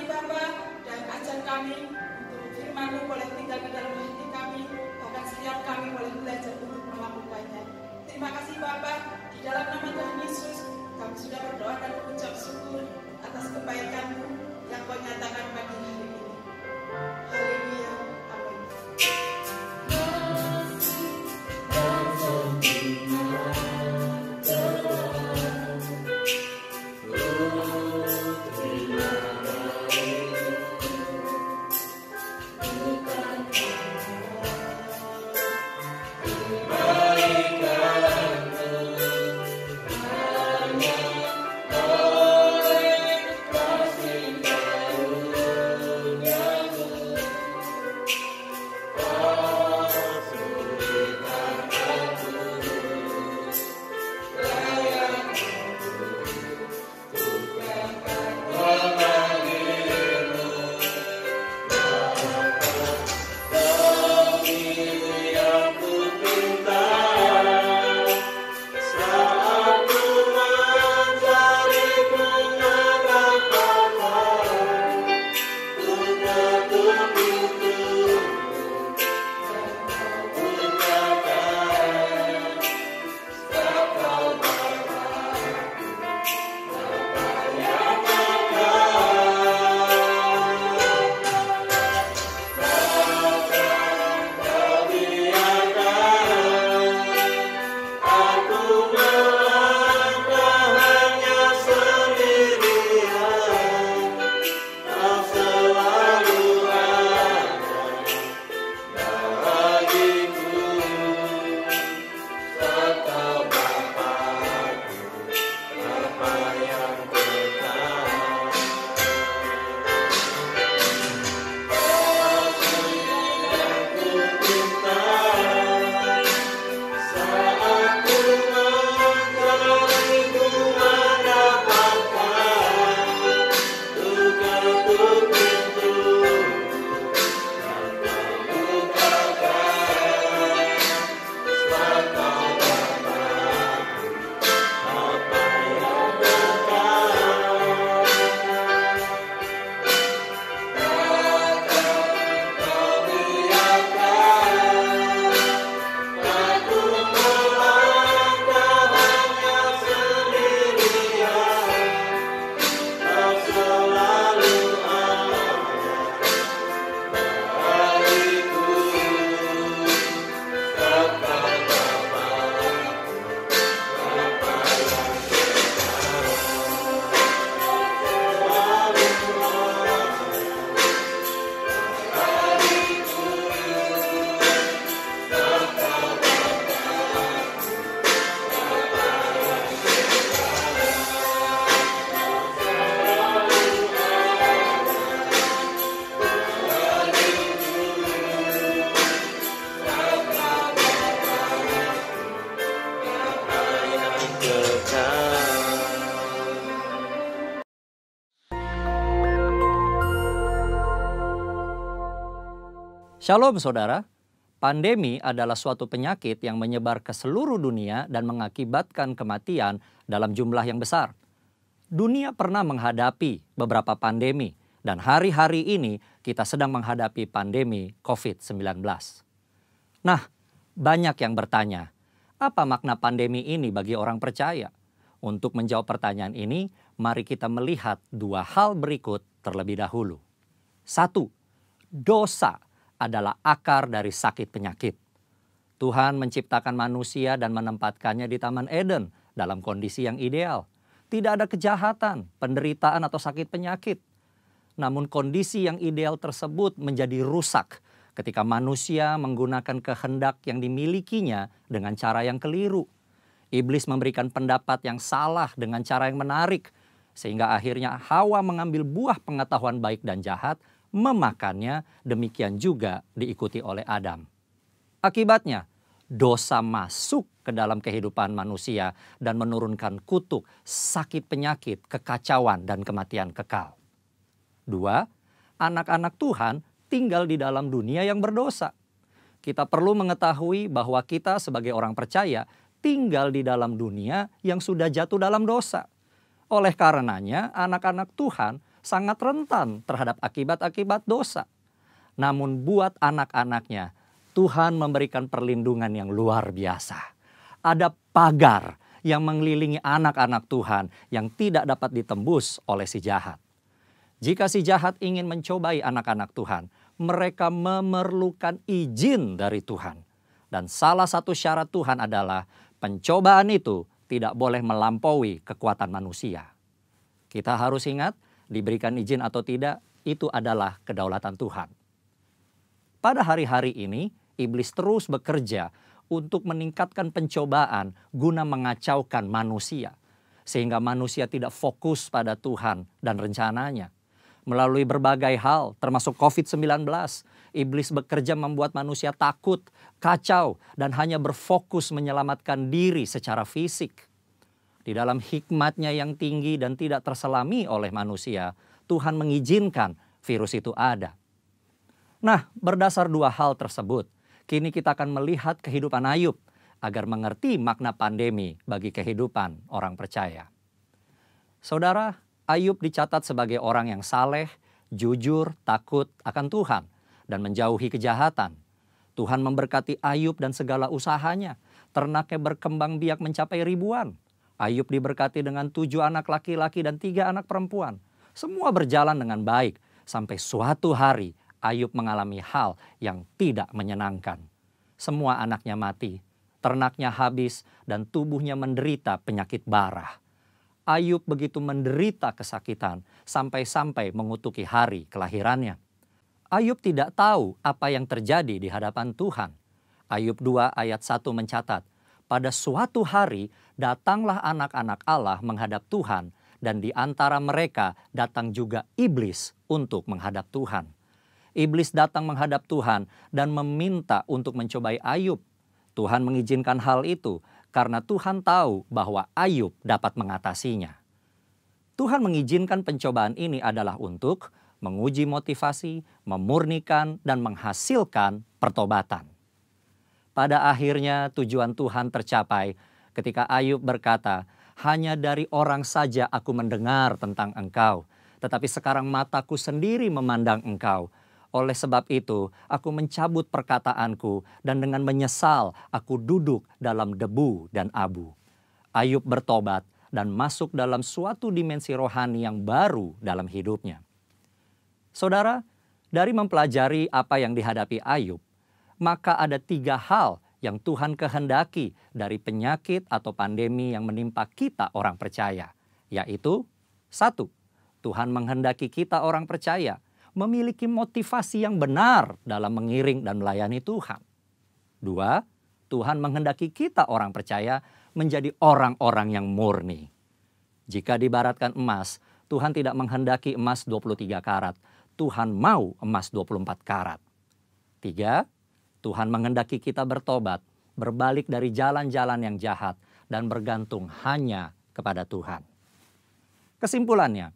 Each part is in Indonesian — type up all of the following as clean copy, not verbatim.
kasih Bapa, dan ajar kami untuk firman-Mu boleh tinggal di dalam hati kami, bahkan setiap kami boleh belajar untuk melakukannya. Terima kasih Bapa, di dalam nama Tuhan Yesus, kami sudah berdoa dan mengucap syukur atas kebaikan-Mu yang Kau nyatakan pagi hari ini. Haleluya. Amin. Shalom saudara, pandemi adalah suatu penyakit yang menyebar ke seluruh dunia dan mengakibatkan kematian dalam jumlah yang besar. Dunia pernah menghadapi beberapa pandemi dan hari-hari ini kita sedang menghadapi pandemi COVID-19. Nah, banyak yang bertanya, apa makna pandemi ini bagi orang percaya? Untuk menjawab pertanyaan ini, mari kita melihat dua hal berikut terlebih dahulu. 1. Dosa adalah akar dari sakit penyakit. Tuhan menciptakan manusia dan menempatkannya di Taman Eden dalam kondisi yang ideal. Tidak ada kejahatan, penderitaan atau sakit penyakit. Namun kondisi yang ideal tersebut menjadi rusak ketika manusia menggunakan kehendak yang dimilikinya dengan cara yang keliru. Iblis memberikan pendapat yang salah dengan cara yang menarik, sehingga akhirnya Hawa mengambil buah pengetahuan baik dan jahat, memakannya, demikian juga diikuti oleh Adam. Akibatnya, dosa masuk ke dalam kehidupan manusia dan menurunkan kutuk, sakit penyakit, kekacauan, dan kematian kekal. 2. Anak-anak Tuhan tinggal di dalam dunia yang berdosa. Kita perlu mengetahui bahwa kita sebagai orang percaya tinggal di dalam dunia yang sudah jatuh dalam dosa. Oleh karenanya, anak-anak Tuhan sangat rentan terhadap akibat-akibat dosa. Namun buat anak-anaknya, Tuhan memberikan perlindungan yang luar biasa. Ada pagar yang mengelilingi anak-anak Tuhan yang tidak dapat ditembus oleh si jahat. Jika si jahat ingin mencobai anak-anak Tuhan, mereka memerlukan izin dari Tuhan. Dan salah satu syarat Tuhan adalah pencobaan itu tidak boleh melampaui kekuatan manusia. Kita harus ingat, diberikan izin atau tidak, itu adalah kedaulatan Tuhan. Pada hari-hari ini, iblis terus bekerja untuk meningkatkan pencobaan guna mengacaukan manusia. Sehingga manusia tidak fokus pada Tuhan dan rencananya. Melalui berbagai hal, termasuk COVID-19, iblis bekerja membuat manusia takut, kacau, dan hanya berfokus menyelamatkan diri secara fisik. Di dalam hikmatnya yang tinggi dan tidak terselami oleh manusia, Tuhan mengizinkan virus itu ada. Nah, berdasar dua hal tersebut, kini kita akan melihat kehidupan Ayub agar mengerti makna pandemi bagi kehidupan orang percaya. Saudara, Ayub dicatat sebagai orang yang saleh, jujur, takut akan Tuhan, dan menjauhi kejahatan. Tuhan memberkati Ayub dan segala usahanya. Ternaknya berkembang biak mencapai ribuan. Ayub diberkati dengan 7 anak laki-laki dan 3 anak perempuan. Semua berjalan dengan baik sampai suatu hari Ayub mengalami hal yang tidak menyenangkan. Semua anaknya mati, ternaknya habis, dan tubuhnya menderita penyakit bara. Ayub begitu menderita kesakitan sampai-sampai mengutuki hari kelahirannya. Ayub tidak tahu apa yang terjadi di hadapan Tuhan. Ayub 2 ayat 1 mencatat, pada suatu hari datanglah anak-anak Allah menghadap Tuhan, dan di antara mereka datang juga iblis untuk menghadap Tuhan. Iblis datang menghadap Tuhan dan meminta untuk mencobai Ayub. Tuhan mengizinkan hal itu karena Tuhan tahu bahwa Ayub dapat mengatasinya. Tuhan mengizinkan pencobaan ini adalah untuk menguji motivasi, memurnikan, dan menghasilkan pertobatan. Pada akhirnya tujuan Tuhan tercapai ketika Ayub berkata, hanya dari orang saja aku mendengar tentang engkau, tetapi sekarang mataku sendiri memandang engkau. Oleh sebab itu, aku mencabut perkataanku dan dengan menyesal aku duduk dalam debu dan abu. Ayub bertobat dan masuk dalam suatu dimensi rohani yang baru dalam hidupnya. Saudara, dari mempelajari apa yang dihadapi Ayub, maka ada 3 hal yang Tuhan kehendaki dari penyakit atau pandemi yang menimpa kita orang percaya. Yaitu, 1, Tuhan menghendaki kita orang percaya memiliki motivasi yang benar dalam mengiring dan melayani Tuhan. 2, Tuhan menghendaki kita orang percaya menjadi orang-orang yang murni. Jika diibaratkan emas, Tuhan tidak menghendaki emas 23 karat. Tuhan mau emas 24 karat. 3, Tuhan menghendaki kita bertobat, berbalik dari jalan-jalan yang jahat, dan bergantung hanya kepada Tuhan. Kesimpulannya,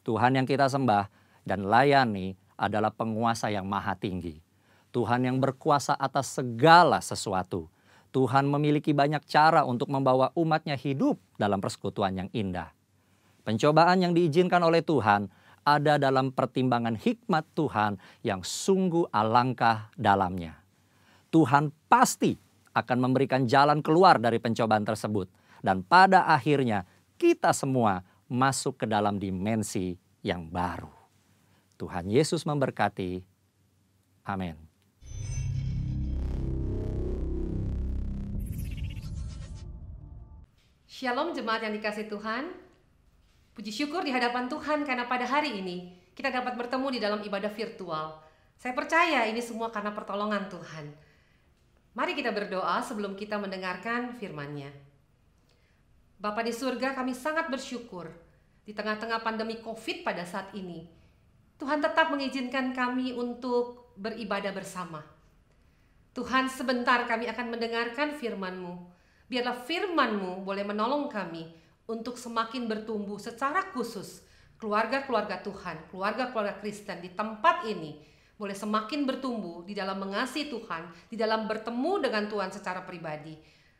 Tuhan yang kita sembah dan layani adalah penguasa yang maha tinggi. Tuhan yang berkuasa atas segala sesuatu. Tuhan memiliki banyak cara untuk membawa umatnya hidup dalam persekutuan yang indah. Pencobaan yang diizinkan oleh Tuhan ada dalam pertimbangan hikmat Tuhan yang sungguh alangkah dalamnya. Tuhan pasti akan memberikan jalan keluar dari pencobaan tersebut. Dan pada akhirnya kita semua masuk ke dalam dimensi yang baru. Tuhan Yesus memberkati. Amin. Shalom jemaat yang dikasihi Tuhan. Puji syukur di hadapan Tuhan karena pada hari ini kita dapat bertemu di dalam ibadah virtual. Saya percaya ini semua karena pertolongan Tuhan. Mari kita berdoa sebelum kita mendengarkan firman-Nya. Bapa di surga, kami sangat bersyukur di tengah-tengah pandemi COVID pada saat ini. Tuhan tetap mengizinkan kami untuk beribadah bersama. Tuhan, sebentar kami akan mendengarkan firman-Mu. Biarlah firman-Mu boleh menolong kami untuk semakin bertumbuh secara khusus. Keluarga-keluarga Tuhan, keluarga-keluarga Kristen di tempat ini boleh semakin bertumbuh di dalam mengasihi Tuhan, di dalam bertemu dengan Tuhan secara pribadi.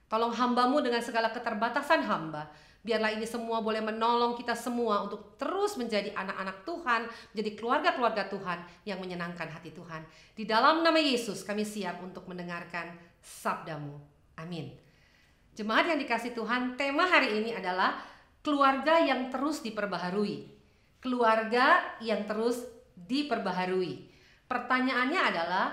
Tolong hamba-Mu dengan segala keterbatasan hamba, Biarlah ini semua boleh menolong kita semua untuk terus menjadi anak-anak Tuhan, menjadi keluarga-keluarga Tuhan yang menyenangkan hati Tuhan. Di dalam nama Yesus kami siap untuk mendengarkan sabda-Mu. Amin. Jemaat yang dikasihi Tuhan, tema hari ini adalah keluarga yang terus diperbaharui. Keluarga yang terus diperbaharui. Pertanyaannya adalah,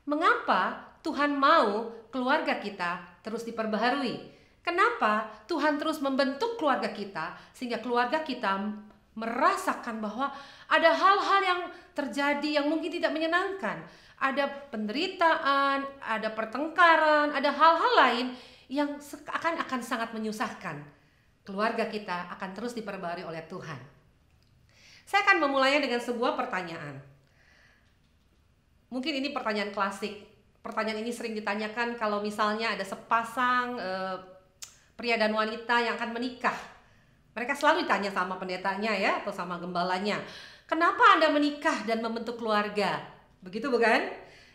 mengapa Tuhan mau keluarga kita terus diperbaharui? Kenapa Tuhan terus membentuk keluarga kita sehingga keluarga kita merasakan bahwa ada hal-hal yang terjadi yang mungkin tidak menyenangkan. Ada penderitaan, ada pertengkaran, ada hal-hal lain yang akan sangat menyusahkan. Keluarga kita akan terus diperbaharui oleh Tuhan. Saya akan memulainya dengan sebuah pertanyaan. Mungkin ini pertanyaan klasik. Pertanyaan ini sering ditanyakan kalau misalnya ada sepasang pria dan wanita yang akan menikah. Mereka selalu ditanya sama pendetanya ya, atau sama gembalanya, kenapa Anda menikah dan membentuk keluarga? Begitu bukan?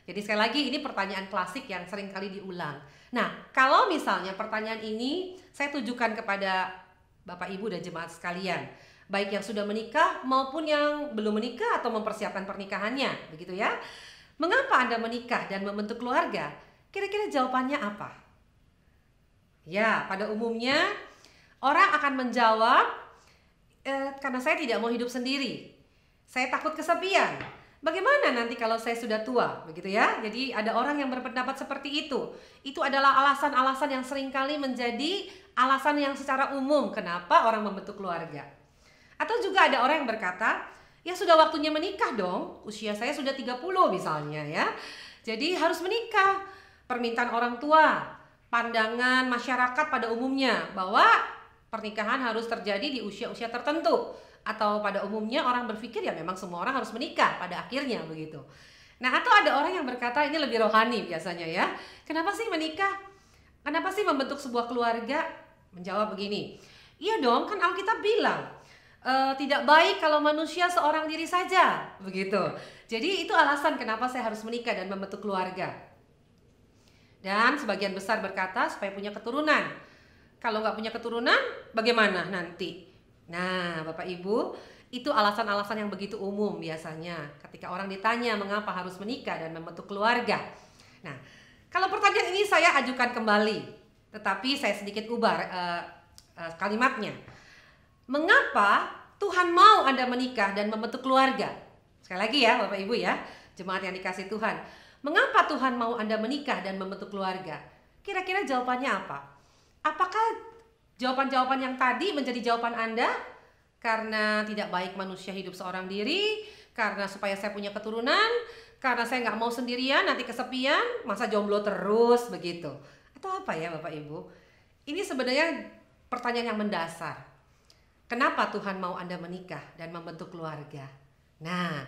Jadi sekali lagi ini pertanyaan klasik yang sering kali diulang. Nah, kalau misalnya pertanyaan ini saya tujukan kepada Bapak Ibu dan jemaat sekalian, baik yang sudah menikah maupun yang belum menikah atau mempersiapkan pernikahannya, begitu ya. Mengapa Anda menikah dan membentuk keluarga? Kira-kira jawabannya apa? Ya, pada umumnya orang akan menjawab, karena saya tidak mau hidup sendiri. Saya takut kesepian. Bagaimana nanti kalau saya sudah tua? Begitu ya. Jadi ada orang yang berpendapat seperti itu. Itu adalah alasan-alasan yang seringkali menjadi alasan yang secara umum kenapa orang membentuk keluarga. Atau juga ada orang yang berkata, ya sudah waktunya menikah dong. Usia saya sudah 30 misalnya ya. Jadi harus menikah. Permintaan orang tua, pandangan masyarakat pada umumnya bahwa pernikahan harus terjadi di usia-usia tertentu, atau pada umumnya orang berpikir ya memang semua orang harus menikah pada akhirnya begitu. Nah, atau ada orang yang berkata ini lebih rohani biasanya ya. Kenapa sih menikah? Kenapa sih membentuk sebuah keluarga? Menjawab begini, iya dong, kan Alkitab bilang tidak baik kalau manusia seorang diri saja begitu. Jadi itu alasan kenapa saya harus menikah dan membentuk keluarga. Dan sebagian besar berkata supaya punya keturunan. Kalau nggak punya keturunan, bagaimana nanti? Nah, Bapak Ibu, itu alasan-alasan yang begitu umum biasanya ketika orang ditanya mengapa harus menikah dan membentuk keluarga. Nah, kalau pertanyaan ini saya ajukan kembali, tetapi saya sedikit ubah kalimatnya. Mengapa Tuhan mau Anda menikah dan membentuk keluarga? Sekali lagi ya, Bapak Ibu ya, jemaat yang dikasihi Tuhan. Mengapa Tuhan mau Anda menikah dan membentuk keluarga? Kira-kira jawabannya apa? Apakah jawaban-jawaban yang tadi menjadi jawaban Anda? Karena tidak baik manusia hidup seorang diri, karena supaya saya punya keturunan, karena saya nggak mau sendirian, nanti kesepian, masa jomblo terus begitu. Atau apa ya Bapak Ibu? Ini sebenarnya pertanyaan yang mendasar. Kenapa Tuhan mau Anda menikah dan membentuk keluarga? Nah,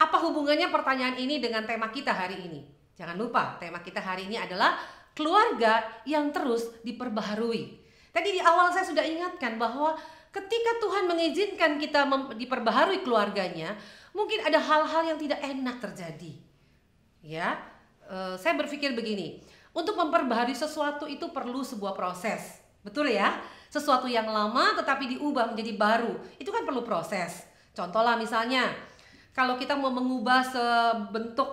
apa hubungannya pertanyaan ini dengan tema kita hari ini? Jangan lupa, tema kita hari ini adalah keluarga yang terus diperbaharui. Tadi di awal saya sudah ingatkan bahwa ketika Tuhan mengizinkan kita diperbaharui keluarganya, mungkin ada hal-hal yang tidak enak terjadi. Ya, saya berpikir begini, untuk memperbaharui sesuatu itu perlu sebuah proses. Betul ya? Sesuatu yang lama tetapi diubah menjadi baru, itu kan perlu proses. Contohlah misalnya, kalau kita mau mengubah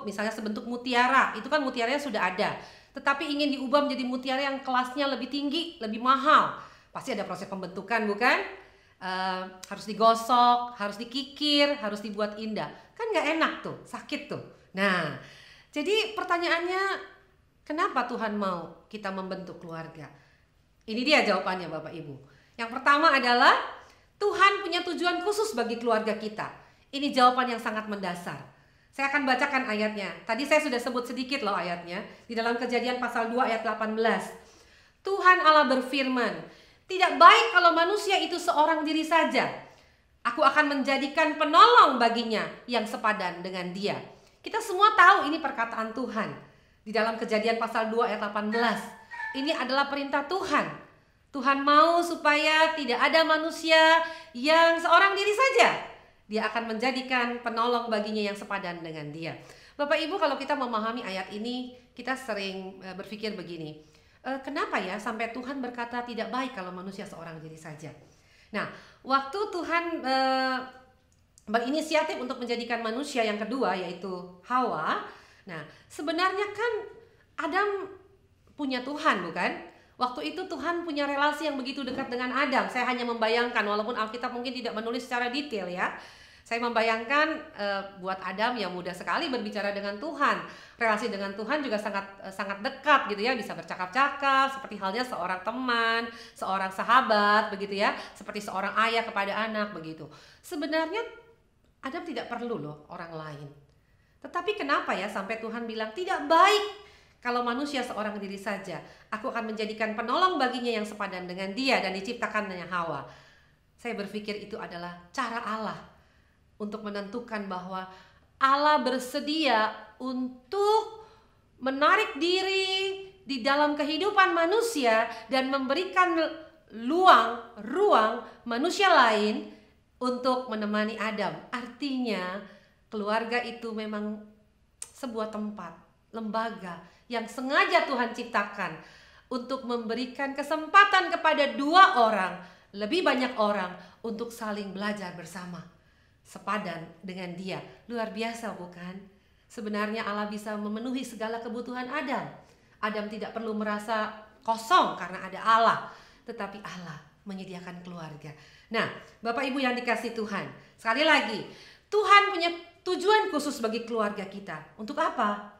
misalnya sebentuk mutiara, itu kan mutiaranya sudah ada, tetapi ingin diubah menjadi mutiara yang kelasnya lebih tinggi, lebih mahal, pasti ada proses pembentukan bukan? Harus digosok, harus dikikir, harus dibuat indah. Kan nggak enak tuh, sakit tuh. Nah, jadi pertanyaannya, kenapa Tuhan mau kita membentuk keluarga? Ini dia jawabannya Bapak Ibu. Yang pertama adalah Tuhan punya tujuan khusus bagi keluarga kita. Ini jawaban yang sangat mendasar. Saya akan bacakan ayatnya. Tadi saya sudah sebut sedikit loh ayatnya. Di dalam Kejadian pasal 2 ayat 18. Tuhan Allah berfirman, tidak baik kalau manusia itu seorang diri saja. Aku akan menjadikan penolong baginya yang sepadan dengan dia. Kita semua tahu ini perkataan Tuhan. Di dalam Kejadian pasal 2 ayat 18. Ini adalah perintah Tuhan. Tuhan mau supaya tidak ada manusia yang seorang diri saja. Dia akan menjadikan penolong baginya yang sepadan dengan dia. Bapak Ibu, kalau kita memahami ayat ini, kita sering berpikir begini. Kenapa ya sampai Tuhan berkata tidak baik kalau manusia seorang diri saja? Nah, waktu Tuhan berinisiatif untuk menjadikan manusia yang kedua, yaitu Hawa. Nah, sebenarnya kan Adam punya Tuhan, bukan? Waktu itu Tuhan punya relasi yang begitu dekat dengan Adam. Saya hanya membayangkan, walaupun Alkitab mungkin tidak menulis secara detail ya. Saya membayangkan buat Adam yang mudah sekali berbicara dengan Tuhan. Relasi dengan Tuhan juga sangat dekat gitu ya, bisa bercakap-cakap seperti halnya seorang teman, seorang sahabat begitu ya, seperti seorang ayah kepada anak begitu. Sebenarnya Adam tidak perlu loh orang lain. Tetapi kenapa ya sampai Tuhan bilang tidak baik kalau manusia seorang diri saja. Aku akan menjadikan penolong baginya yang sepadan dengan dia, dan diciptakannya Hawa. Saya berpikir itu adalah cara Allah untuk menentukan bahwa Allah bersedia untuk menarik diri di dalam kehidupan manusia dan memberikan ruang manusia lain untuk menemani Adam. Artinya keluarga itu memang sebuah tempat, lembaga yang sengaja Tuhan ciptakan untuk memberikan kesempatan kepada dua orang, lebih banyak orang, untuk saling belajar bersama, sepadan dengan dia. Luar biasa bukan? Sebenarnya Allah bisa memenuhi segala kebutuhan Adam. Adam tidak perlu merasa kosong karena ada Allah, tetapi Allah menyediakan keluarga. Nah, Bapak Ibu yang dikasih Tuhan, sekali lagi, Tuhan punya tujuan khusus bagi keluarga kita. Untuk apa?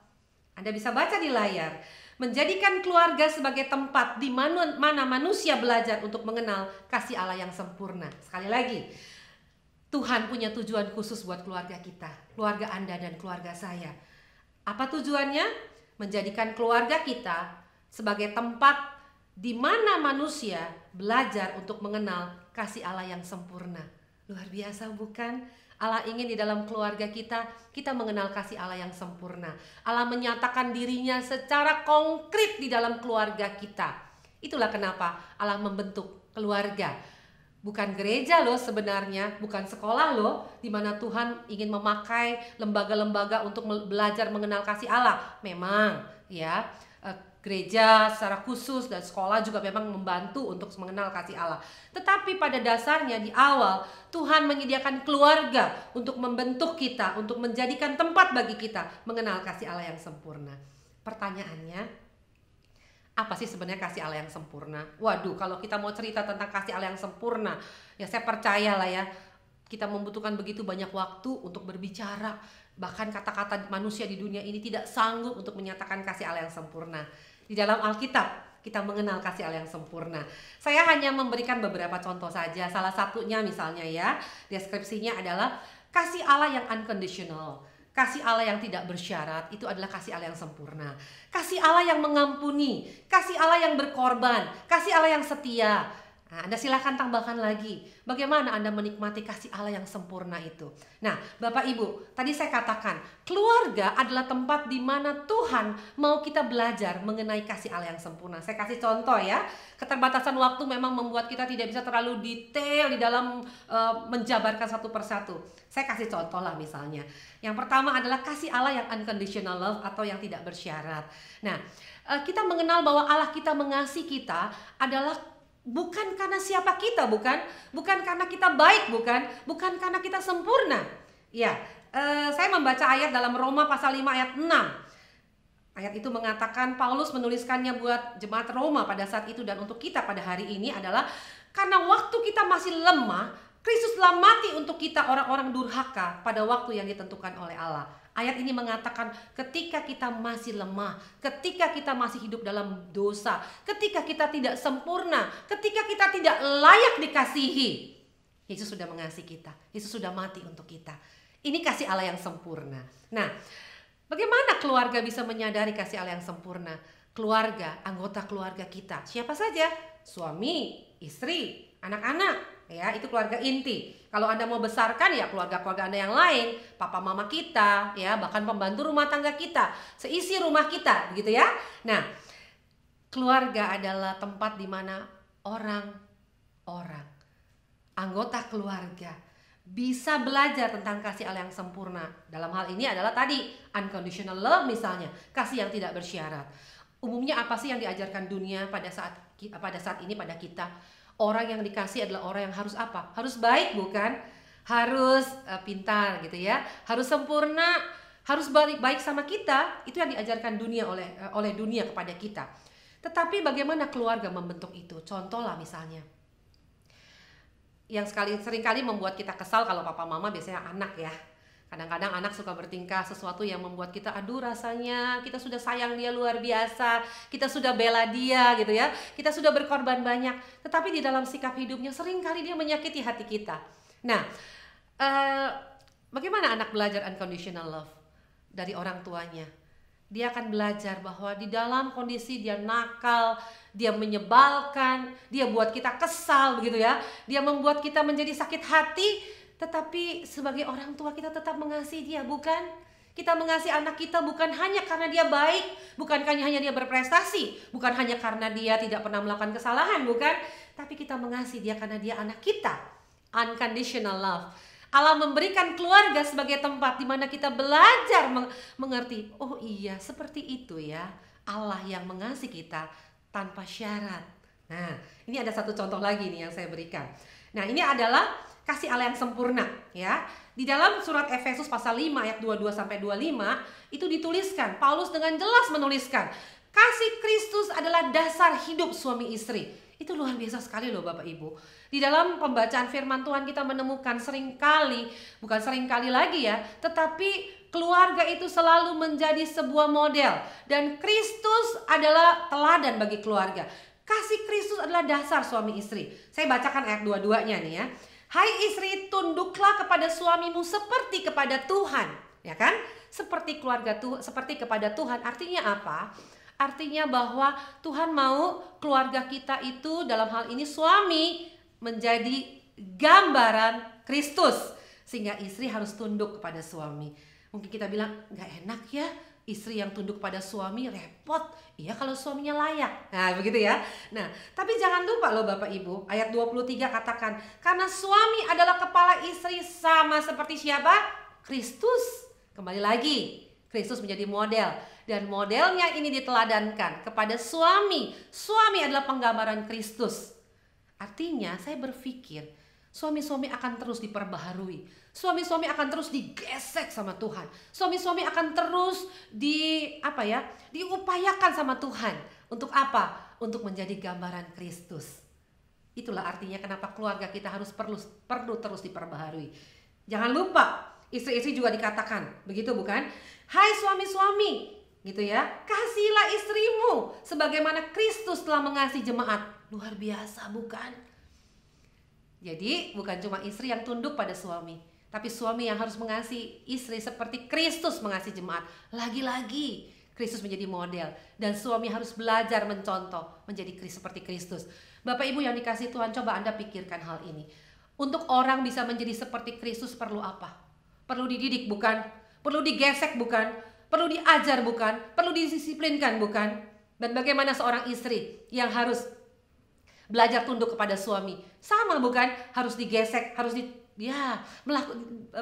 Anda bisa baca di layar. Menjadikan keluarga sebagai tempat di mana manusia belajar untuk mengenal kasih Allah yang sempurna. Sekali lagi, Tuhan punya tujuan khusus buat keluarga kita, keluarga Anda dan keluarga saya. Apa tujuannya? Menjadikan keluarga kita sebagai tempat di mana manusia belajar untuk mengenal kasih Allah yang sempurna. Luar biasa bukan? Allah ingin di dalam keluarga kita mengenal kasih Allah yang sempurna. Allah menyatakan dirinya secara konkret di dalam keluarga kita. Itulah kenapa Allah membentuk keluarga. Bukan gereja loh sebenarnya, bukan sekolah loh, di mana Tuhan ingin memakai lembaga-lembaga untuk belajar mengenal kasih Allah. Memang ya, gereja secara khusus dan sekolah juga memang membantu untuk mengenal kasih Allah. Tetapi pada dasarnya di awal Tuhan menyediakan keluarga untuk membentuk kita, untuk menjadikan tempat bagi kita mengenal kasih Allah yang sempurna. Pertanyaannya, apa sih sebenarnya kasih Allah yang sempurna? Waduh, kalau kita mau cerita tentang kasih Allah yang sempurna, ya saya percaya lah ya, kita membutuhkan begitu banyak waktu untuk berbicara. Bahkan kata-kata manusia di dunia ini tidak sanggup untuk menyatakan kasih Allah yang sempurna. Di dalam Alkitab kita mengenal kasih Allah yang sempurna. Saya hanya memberikan beberapa contoh saja. Salah satunya misalnya ya, deskripsinya adalah kasih Allah yang unconditional. Kasih Allah yang tidak bersyarat, itu adalah kasih Allah yang sempurna. Kasih Allah yang mengampuni, kasih Allah yang berkorban, kasih Allah yang setia. Nah, Anda silahkan tambahkan lagi, bagaimana Anda menikmati kasih Allah yang sempurna itu. Nah, Bapak Ibu, tadi saya katakan, keluarga adalah tempat di mana Tuhan mau kita belajar mengenai kasih Allah yang sempurna. Saya kasih contoh ya, keterbatasan waktu memang membuat kita tidak bisa terlalu detail di dalam menjabarkan satu persatu. Saya kasih contoh lah misalnya. Yang pertama adalah kasih Allah yang unconditional love atau yang tidak bersyarat. Nah, kita mengenal bahwa Allah kita mengasihi kita adalah bukan karena siapa kita, bukan karena kita baik, bukan karena kita sempurna. Ya, saya membaca ayat dalam Roma pasal 5 ayat 6. Ayat itu mengatakan, Paulus menuliskannya buat jemaat Roma pada saat itu dan untuk kita pada hari ini adalah karena waktu kita masih lemah, Kristus telah mati untuk kita orang-orang durhaka pada waktu yang ditentukan oleh Allah. Ayat ini mengatakan ketika kita masih lemah, ketika kita masih hidup dalam dosa, ketika kita tidak sempurna, ketika kita tidak layak dikasihi, Yesus sudah mengasihi kita, Yesus sudah mati untuk kita. Ini kasih Allah yang sempurna. Nah, bagaimana keluarga bisa menyadari kasih Allah yang sempurna? Keluarga, anggota keluarga kita, siapa saja? Suami, istri, anak-anak, ya itu keluarga inti. Kalau Anda mau besarkan ya keluarga-keluarga Anda yang lain, papa mama kita, ya bahkan pembantu rumah tangga kita, seisi rumah kita, begitu ya. Nah, keluarga adalah tempat di mana orang-orang, anggota keluarga bisa belajar tentang kasih Allah yang sempurna. Dalam hal ini adalah tadi unconditional love misalnya, kasih yang tidak bersyarat. Umumnya apa sih yang diajarkan dunia pada saat ini pada kita? Orang yang dikasih adalah orang yang harus apa? Harus baik, bukan? Harus pintar gitu ya, harus sempurna, harus baik sama kita. Itu yang diajarkan dunia oleh dunia kepada kita. Tetapi bagaimana keluarga membentuk itu? Contoh lah misalnya, yang seringkali membuat kita kesal kalau papa mama biasanya anak ya. Kadang-kadang anak suka bertingkah sesuatu yang membuat kita, aduh rasanya kita sudah sayang dia luar biasa, kita sudah bela dia gitu ya, kita sudah berkorban banyak, tetapi di dalam sikap hidupnya seringkali dia menyakiti hati kita. Nah, bagaimana anak belajar unconditional love dari orang tuanya? Dia akan belajar bahwa di dalam kondisi dia nakal, dia menyebalkan, dia buat kita kesal begitu ya, dia membuat kita menjadi sakit hati, tetapi sebagai orang tua kita tetap mengasihi dia, bukan? Kita mengasihi anak kita bukan hanya karena dia baik, bukan hanya dia berprestasi, bukan hanya karena dia tidak pernah melakukan kesalahan, bukan? Tapi kita mengasihi dia karena dia anak kita. Unconditional love. Allah memberikan keluarga sebagai tempat di mana kita belajar mengerti, oh iya seperti itu ya, Allah yang mengasihi kita tanpa syarat. Nah, ini ada satu contoh lagi nih yang saya berikan. Nah, ini adalah kasih Allah yang sempurna ya. Di dalam surat Efesus pasal 5 ayat 22 sampai 25 itu dituliskan, Paulus dengan jelas menuliskan, kasih Kristus adalah dasar hidup suami istri. Itu luar biasa sekali loh Bapak Ibu. Di dalam pembacaan firman Tuhan kita menemukan bukan seringkali lagi ya, tetapi keluarga itu selalu menjadi sebuah model. Dan Kristus adalah teladan bagi keluarga. Kasih Kristus adalah dasar suami istri. Saya bacakan ayat 22-nya nih ya. Hai istri, tunduklah kepada suamimu seperti kepada Tuhan. Ya kan? Seperti seperti kepada Tuhan. Artinya apa? Artinya bahwa Tuhan mau keluarga kita itu dalam hal ini suami menjadi gambaran Kristus. Sehingga istri harus tunduk kepada suami. Mungkin kita bilang gak enak ya istri yang tunduk pada suami, repot. Iya kalau suaminya layak. Nah begitu ya. Nah tapi jangan lupa loh Bapak Ibu, ayat 23 katakan, karena suami adalah kepala istri sama seperti siapa? Kristus. Kembali lagi, Kristus menjadi model. Dan modelnya ini diteladankan kepada suami. Suami adalah penggambaran Kristus. Artinya saya berpikir suami-suami akan terus diperbaharui. Suami-suami akan terus digesek sama Tuhan. Suami-suami akan terus diupayakan sama Tuhan. Untuk apa? Untuk menjadi gambaran Kristus. Itulah artinya kenapa keluarga kita harus perlu terus diperbaharui. Jangan lupa, istri-istri juga dikatakan, begitu bukan? Hai suami-suami, gitu ya, kasihilah istrimu sebagaimana Kristus telah mengasihi jemaat. Luar biasa bukan? Jadi bukan cuma istri yang tunduk pada suami, tapi suami yang harus mengasihi istri seperti Kristus mengasihi jemaat. Lagi-lagi Kristus menjadi model, dan suami harus belajar mencontoh menjadi seperti Kristus. Bapak Ibu yang dikasihi Tuhan, coba Anda pikirkan hal ini. Untuk orang bisa menjadi seperti Kristus perlu apa? Perlu dididik bukan? Perlu digesek bukan? Perlu diajar bukan? Perlu didisiplinkan bukan? Dan bagaimana seorang istri yang harus belajar tunduk kepada suami? Sama bukan? Harus digesek, harus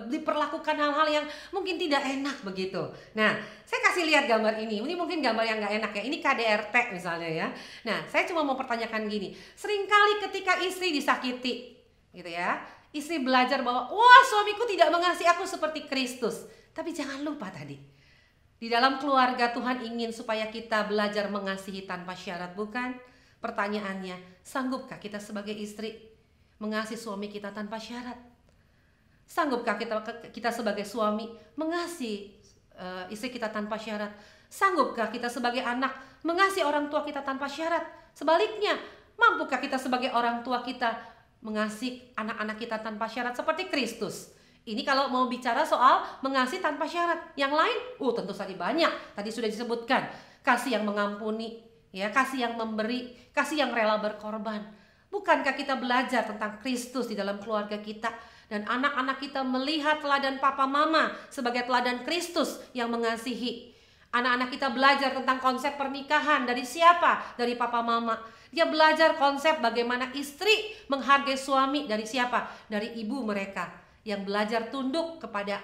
diperlakukan hal-hal yang mungkin tidak enak begitu. Nah, saya kasih lihat gambar ini. Ini mungkin gambar yang gak enak ya. Ini KDRT misalnya ya. Nah, saya cuma mau pertanyakan gini. Seringkali ketika istri disakiti gitu ya, istri belajar bahwa wah suamiku tidak mengasihi aku seperti Kristus. Tapi jangan lupa tadi, di dalam keluarga Tuhan ingin supaya kita belajar mengasihi tanpa syarat, bukan? Pertanyaannya, sanggupkah kita sebagai istri mengasihi suami kita tanpa syarat? Sanggupkah kita sebagai suami mengasihi istri kita tanpa syarat? Sanggupkah kita sebagai anak mengasihi orang tua kita tanpa syarat? Sebaliknya, mampukah kita sebagai orang tua kita mengasihi anak-anak kita tanpa syarat seperti Kristus? Ini kalau mau bicara soal mengasihi tanpa syarat. Yang lain, tentu saja banyak. Tadi sudah disebutkan, kasih yang mengampuni, ya, kasih yang memberi, kasih yang rela berkorban. Bukankah kita belajar tentang Kristus di dalam keluarga kita? Dan anak-anak kita melihat teladan papa mama sebagai teladan Kristus yang mengasihi. Anak-anak kita belajar tentang konsep pernikahan dari siapa? Dari papa mama. Dia belajar konsep bagaimana istri menghargai suami dari siapa? Dari ibu mereka, yang belajar tunduk kepada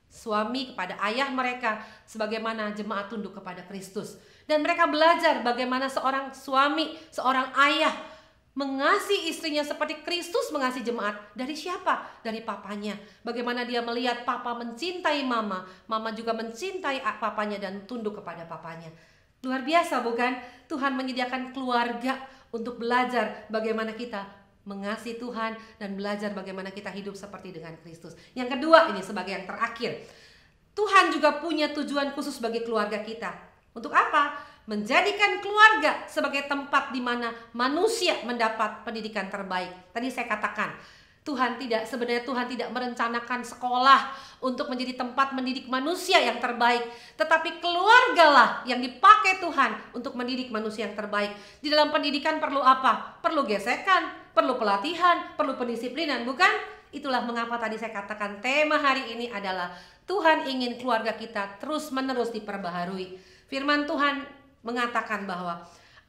suami, kepada ayah mereka, sebagaimana jemaat tunduk kepada Kristus. Dan mereka belajar bagaimana seorang suami, seorang ayah mengasihi istrinya seperti Kristus mengasihi jemaat. Dari siapa? Dari papanya. Bagaimana dia melihat papa mencintai mama, mama juga mencintai papanya dan tunduk kepada papanya. Luar biasa bukan? Tuhan menyediakan keluarga untuk belajar bagaimana kita mengasihi Tuhan dan belajar bagaimana kita hidup seperti dengan Kristus. Yang kedua, ini sebagai yang terakhir, Tuhan juga punya tujuan khusus bagi keluarga kita. Untuk apa? Menjadikan keluarga sebagai tempat di mana manusia mendapat pendidikan terbaik. Tadi saya katakan, sebenarnya Tuhan tidak merencanakan sekolah untuk menjadi tempat mendidik manusia yang terbaik, tetapi keluargalah yang dipakai Tuhan untuk mendidik manusia yang terbaik. Di dalam pendidikan perlu apa? Perlu gesekan, perlu pelatihan, perlu pendisiplinan, bukan? Itulah mengapa tadi saya katakan tema hari ini adalah Tuhan ingin keluarga kita terus-menerus diperbaharui. Firman Tuhan mengatakan bahwa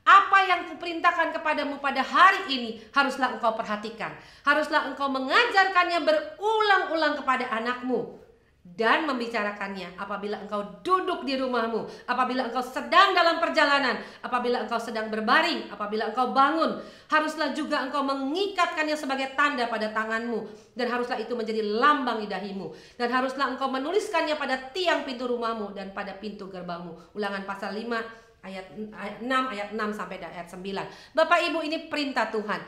apa yang kuperintahkan kepadamu pada hari ini haruslah engkau perhatikan. Haruslah engkau mengajarkannya berulang-ulang kepada anakmu dan membicarakannya apabila engkau duduk di rumahmu, apabila engkau sedang dalam perjalanan, apabila engkau sedang berbaring, apabila engkau bangun. Haruslah juga engkau mengikatkannya sebagai tanda pada tanganmu, dan haruslah itu menjadi lambang di dahimu, dan haruslah engkau menuliskannya pada tiang pintu rumahmu dan pada pintu gerbangmu. Ulangan pasal 5 ayat 6 sampai ayat 9. Bapak Ibu, ini perintah Tuhan.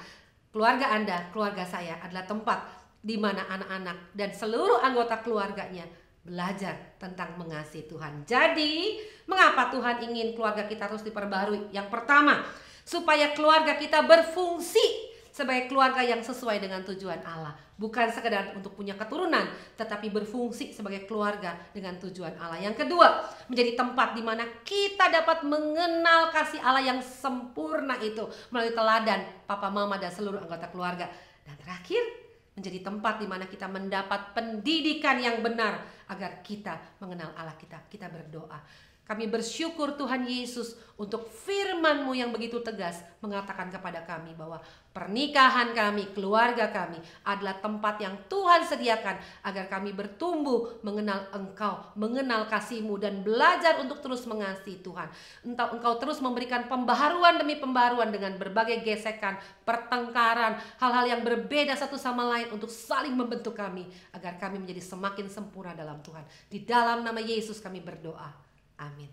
Keluarga Anda, keluarga saya adalah tempat di mana anak-anak dan seluruh anggota keluarganya belajar tentang mengasihi Tuhan. Jadi, mengapa Tuhan ingin keluarga kita terus diperbarui? Yang pertama, supaya keluarga kita berfungsi sebagai keluarga yang sesuai dengan tujuan Allah. Bukan sekedar untuk punya keturunan, tetapi berfungsi sebagai keluarga dengan tujuan Allah. Yang kedua, menjadi tempat di mana kita dapat mengenal kasih Allah yang sempurna itu melalui teladan papa, mama, dan seluruh anggota keluarga. Dan terakhir, menjadi tempat di mana kita mendapat pendidikan yang benar agar kita mengenal Allah kita. Kita berdoa. Kami bersyukur Tuhan Yesus untuk firman-Mu yang begitu tegas mengatakan kepada kami bahwa pernikahan kami, keluarga kami adalah tempat yang Tuhan sediakan agar kami bertumbuh mengenal Engkau, mengenal kasih-Mu, dan belajar untuk terus mengasihi Tuhan. Engkau terus memberikan pembaharuan demi pembaharuan dengan berbagai gesekan, pertengkaran, hal-hal yang berbeda satu sama lain untuk saling membentuk kami agar kami menjadi semakin sempurna dalam Tuhan. Di dalam nama Yesus kami berdoa. Amin.